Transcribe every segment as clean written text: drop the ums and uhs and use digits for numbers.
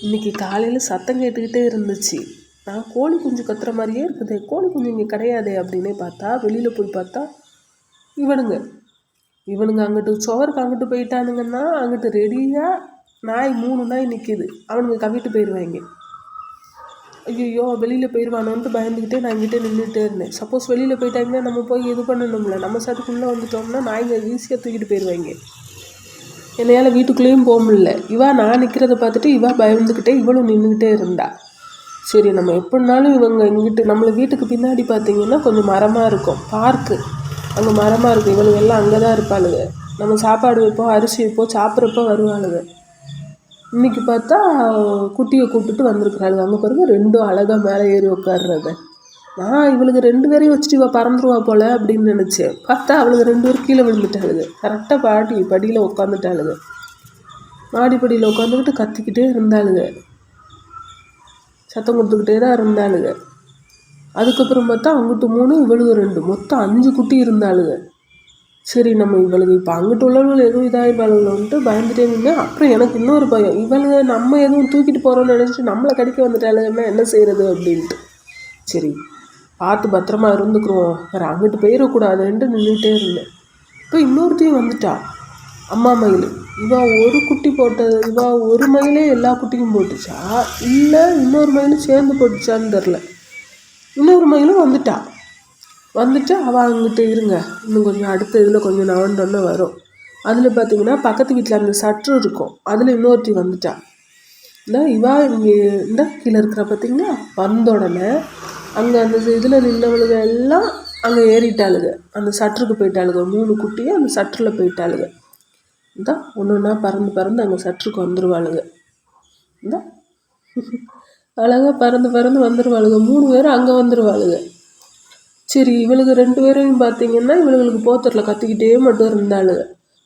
இன்றைக்கி காலையில் சத்தம் கேட்டுக்கிட்டே இருந்துச்சு. நான் கோழி குஞ்சு கத்துற மாதிரியே இருக்குது, கோழி குஞ்சு இங்கே கிடையாதே அப்படின்னே பார்த்தா வெளியில் போய் பார்த்தா இவனுங்க அங்கிட்டு சுவருக்கு அங்கிட்டு போயிட்டானுங்கன்னா அங்கிட்டு ரெடியாக நாய் 3 நாய் நிற்கிது. அவனுங்க கவிட்டு போயிடுவாங்க. ஐயோ வெளியில் போயிடுவானோன்ட்டு பயந்துக்கிட்டே நான் இங்கிட்டே நின்றுட்டே இருந்தேன். சப்போஸ் வெளியில் போயிட்டாங்கன்னா நம்ம போய் இது பண்ணணும்ல, நம்ம சட்டுக்குள்ளே வந்துட்டோம்னா நாய்ங்க ஈஸியாக தூக்கிட்டு போயிடுவாங்க. என்னையால் வீட்டுக்குள்ளேயும் போக முடியல. நான் நிற்கிறத பார்த்துட்டு பயந்துக்கிட்டே இவளும் நின்றுக்கிட்டே இருந்தா. சரி நம்ம எப்படினாலும் இவங்க இங்கிட்டு நம்மளை வீட்டுக்கு பின்னாடி பார்த்தீங்கன்னா கொஞ்சம் மரமாக இருக்கும், பார்க்கு, அங்கே மரமாக இருக்கும். இவளுங்க எல்லாம் அங்கே தான் இருப்பாளுங்க. நம்ம சாப்பாடு வைப்போம், அரிசி வைப்போம், சாப்பிட்றப்ப வருவாளுங்க. இன்றைக்கி பார்த்தா குட்டியை கூப்பிட்டுட்டு வந்திருக்கிறாளுங்க. அங்கே பாருங்க 2 அழகாக மேலே ஏறி உட்காடுறத. நான் இவளுக்கு 2 பேரையும் வச்சுட்டு பறந்துருவா போல் அப்படின்னு நினச்சேன். பார்த்தா அவளுக்கு 2 பேரும் கீழே விழுந்துட்டாளுங்க. கரெக்டாக படியில் உட்காந்துட்டாளுங்க. மாடிப்படியில் உட்காந்துக்கிட்டு கத்திக்கிட்டே இருந்தாளுங்க, சத்தம் கொடுத்துக்கிட்டே தான் இருந்தாளுங்க. அதுக்கப்புறம் பார்த்தா அங்கிட்டு 3 இவளுக்கு 2, மொத்தம் 5 குட்டி இருந்தாளுங்க. சரி நம்ம இவளுக்கு இப்போ அங்கிட்டு உள்ளவங்களும் எதுவும் இதாகிடுவாளுங்களோன்ட்டு பயந்துட்டே நின்று. அப்புறம் எனக்கு இன்னொரு பயம், இவளுங்க நம்ம எதுவும் தூக்கிட்டு போகிறோன்னு நினச்சிட்டு நம்மளை கடிக்க வந்துட்டாளுங்கன்னா என்ன செய்கிறது அப்படின்ட்டு. சரி பார்த்து பத்திரமா இருந்துக்குருவோம், வேறு அங்கிட்டு போயிடக்கூடாதுன்ட்டு நின்றுட்டே இருந்தேன். இப்போ இன்னொருத்தையும் வந்துட்டா, அம்மா மயில். ஒரு குட்டி போட்டது, ஒரு மயிலே எல்லா குட்டியும் போட்டுச்சா இல்லை இன்னொரு மயிலும் சேர்ந்து போட்டுச்சான்னு தெரில. இன்னொரு மயிலும் வந்துட்டா. அவள் அங்கிட்டு இருங்க, இன்னும் கொஞ்சம் அடுத்த இதில் கொஞ்சம் நவண்டோன்னு வரும். அதில் பார்த்தீங்கன்னா பக்கத்து வீட்டில் அந்த சற்று இருக்கும், அதில் இன்னொருத்தி வந்துட்டா. இங்கே இந்த கீழே இருக்கிற பார்த்தீங்கன்னா வந்த உடனே அங்கே அந்த இதில் நின்றவளுங்க எல்லாம் அங்கே ஏறிட்டாளுங்க, அந்த சற்றுக்கு போயிட்டாளுங்க. 3 குட்டியும் அந்த சற்றில் போயிட்டாளுங்க. ஒன்று ஒன்றா பறந்து அங்கே சற்றுக்கு வந்துடுவாளுங்க. அழகாக பறந்து வந்துடுவாளுங்க. 3 பேரும் அங்கே வந்துடுவாளுங்க. சரி இவளுக்கு 2 பேரையும் பார்த்தீங்கன்னா இவளுக்கு போத்தரில் கத்திக்கிட்டே மட்டும் இருந்தாளுங்க.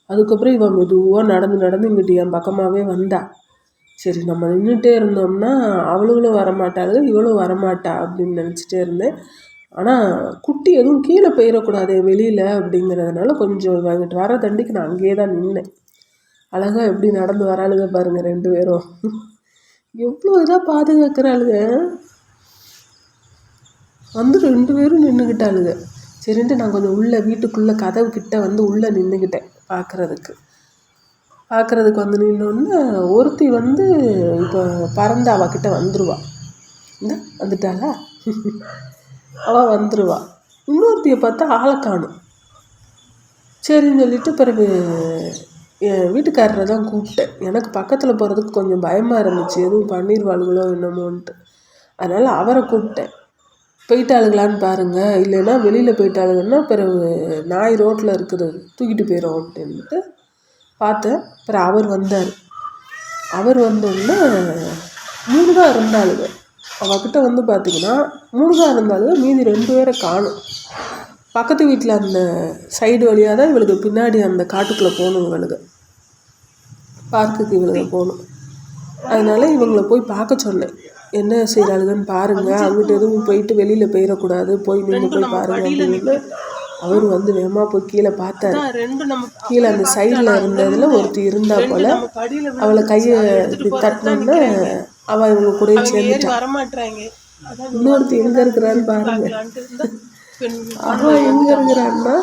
அதுக்கப்புறம் இவன் மெதுவாக நடந்து இங்கிட்டு என் பக்கமாகவே வந்தா. சரி நம்ம நின்றுட்டே இருந்தோம்னா அவளுங்களும் வரமாட்டாளுங்க, இவளும் வரமாட்டா அப்படின்னு நினச்சிட்டே இருந்தேன். ஆனால் குட்டி எதுவும் கீழே போயிடக்கூடாது வெளியில் அப்படிங்கிறதுனால கொஞ்சம் இவங்கிட்டு வர தண்டிக்கு நான் அங்கேயே தான் நின்னேன். அழகாக எப்படி நடந்து வராளுங்க பாருங்கள் 2 பேரும், எவ்வளோ இதாக பாதுகாக்கிறாளுங்க. 2 பேரும் நின்றுக்கிட்டாளுங்க. சரின்ட்டு நான் கொஞ்சம் உள்ளே வீட்டுக்குள்ளே கதவு கிட்ட உள்ளே நின்றுக்கிட்டேன் பார்க்குறதுக்கு நின்னோன்னு ஒருத்தி இப்போ பறந்து அவகிட்ட வந்துடுவா. வந்துட்டாளா அவள் வந்துடுவா. இன்னொருத்தியை பார்த்தா ஆளை காணும். சரின்னு சொல்லிட்டு பிறகு என் வீட்டுக்காரரை தான் கூப்பிட்டேன். எனக்கு பக்கத்தில் போகிறதுக்கு கொஞ்சம் பயமாக இருந்துச்சு, எதுவும் பண்ணிடுவாளுகளோ என்னமோன்ட்டு. அதனால் அவரை கூப்பிட்டேன். போயிட்டாளுங்களான்னு பாருங்கள், இல்லைன்னா வெளியில் போயிட்டாளுங்கன்னா பிறகு நாய் ரோட்டில் இருக்குது தூக்கிட்டு போயிடும் அப்படின்ட்டு பார்த்தேன். அப்புறம் அவர் வந்தார். வந்தோடனே 3 தான் இருந்தாளுங்க. அவகிட்ட பார்த்திங்கன்னா 3 தான் இருந்தாளுங்க, மீதி 2 பேரை காணும். பக்கத்து வீட்டில் அந்த சைடு வழியாக தான் இவளுக்கு பின்னாடி அந்த காட்டுக்குள்ளே போகணும், இவளுக்கு பார்க்குக்கு இவளுக்கு போகணும். அதனால் இவங்களை போய் பார்க்க சொன்னேன். என்ன செய்கிறாளுங்கன்னு பாருங்கள், அங்கிட்ட எதுவும் போயிட்டு வெளியில் போயிடக்கூடாது, போய் நின்று போய் பாருங்கள் அப்படின்னு. அவர் வேகமாக போய் கீழே பார்த்தாரு. கீழே அந்த சைடில் இருந்ததில் ஒருத்தி இருந்தா போல். அவளை கையை தட்டினோன்னா அவள் இவங்க கூட சேர்ந்துட்டான். இன்னொருத்தி எங்கே இருக்கிறான்னு பாருங்க. அவள் எங்கே இருக்கிறான்னா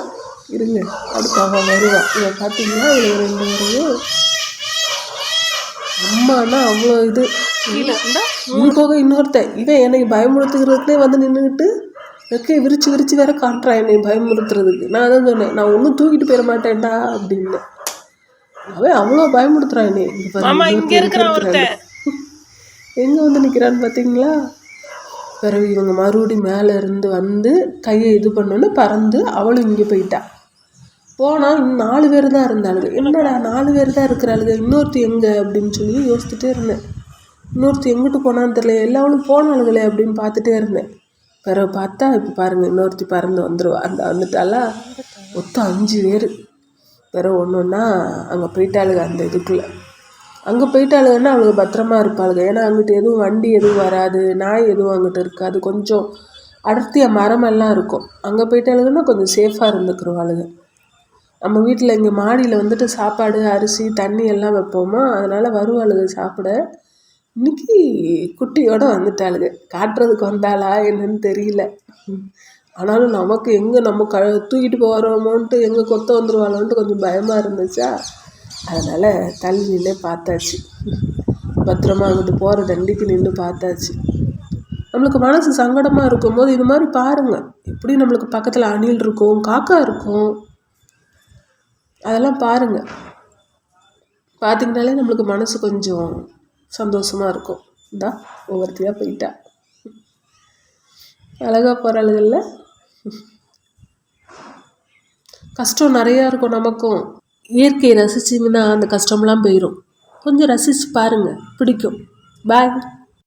இருங்க, அடுத்து அவள் வருவாள். இவன் பார்த்தீங்கன்னா இவங்க 2 பேரையும் அம்மானா அவ்வளோ இது போக இன்னொருத்தன் இவன் என்னை பயமுறுத்துக்கிறதுலே நின்றுக்கிட்டு ரெக்கையை விரிச்சு வேற காட்டுறான் என்னை பயமுறுத்துறதுக்கு. நான் அதான் சொன்னேன், நான் ஒன்றும் தூக்கிட்டு போயிட மாட்டேன்டா அப்படின்னு. அவன் அவ்வளோ பயமுறுத்துறான் என்னை. எங்கே நிற்கிறான்னு பார்த்தீங்களா. பிறகு இவங்க மறுபடியும் மேலே இருந்து கையை இது பண்ணோன்னு பறந்து அவளும் இங்கே போயிட்டா. போனால் இன்னும் 4 பேர் தான் இருந்தாளுங்க. என்னடா 4 பேர் தான் இருக்கிறாளுங்க, இன்னொருத்தி எங்கே அப்படின்னு சொல்லி யோசிச்சுட்டே இருந்தேன். இன்னொருத்தி எங்கிட்டு போனான்னு தெரியல, எல்லாவளும் போனாளுங்களே அப்படின்னு பார்த்துட்டே இருந்தேன். பிறகு பார்த்தா இப்போ பாருங்கள் இன்னொருத்தி பறந்து வந்துடுவா. வந்துட்டாளா. மொத்தம் 5 பேர். பிறகு ஒன்றா அங்கே போயிட்டாளுங்க. அந்த இதுக்குள்ளே அங்கே போயிட்டாளுங்கன்னா அவளுக்கு பத்திரமா இருப்பாளுங்க. ஏன்னா அங்கிட்டு எதுவும் வண்டி எதுவும் வராது, நாய் எதுவும் அங்கிட்டு இருக்காது, கொஞ்சம் அடர்த்தியாக மரமெல்லாம் இருக்கும். அங்கே போயிட்டாளுங்கன்னா கொஞ்சம் சேஃபாக இருந்துக்குருவாளுங்க. நம்ம வீட்டில் இங்கே மாடியில் சாப்பாடு அரிசி தண்ணி எல்லாம் வைப்போமா, அதனால் வருவாளுங்க சாப்பிட. இன்னைக்கு குட்டியோட வந்துட்டாளுங்க. காட்டுறதுக்கு வந்தாளா என்னன்னு தெரியல. ஆனாலும் நமக்கு எங்கே நம்ம தூக்கிட்டு போகிறோமோன்ட்டு எங்கே கொத்த வந்துடுவாளோன்ட்டு கொஞ்சம் பயமாக இருந்துச்சா, அதனால் தள்ளி நின்று பார்த்தாச்சு. பத்திரமா அங்கிட்டு போகிற தண்டிக்கு நின்று பார்த்தாச்சு. நம்மளுக்கு மனசு சங்கடமாக இருக்கும்போது இது மாதிரி பாருங்கள், எப்படி நம்மளுக்கு பக்கத்தில் அணில் இருக்கும், காக்கா இருக்கும், அதெல்லாம் பாருங்கள். பார்த்திங்கனாலே நம்மளுக்கு மனசு கொஞ்சம் சந்தோஷமாக இருக்கும். இந்தா ஒவ்வொருத்தையாக போயிட்டா, அழகாக போகிறாளுகள்ல. கஷ்டம் நிறையா இருக்கும் நமக்கும். இயற்கையை ரசிச்சிங்கன்னா அந்த கஷ்டம்லாம் போயிடும். கொஞ்சம் ரசித்து பாருங்கள், பிடிக்கும். பாய்.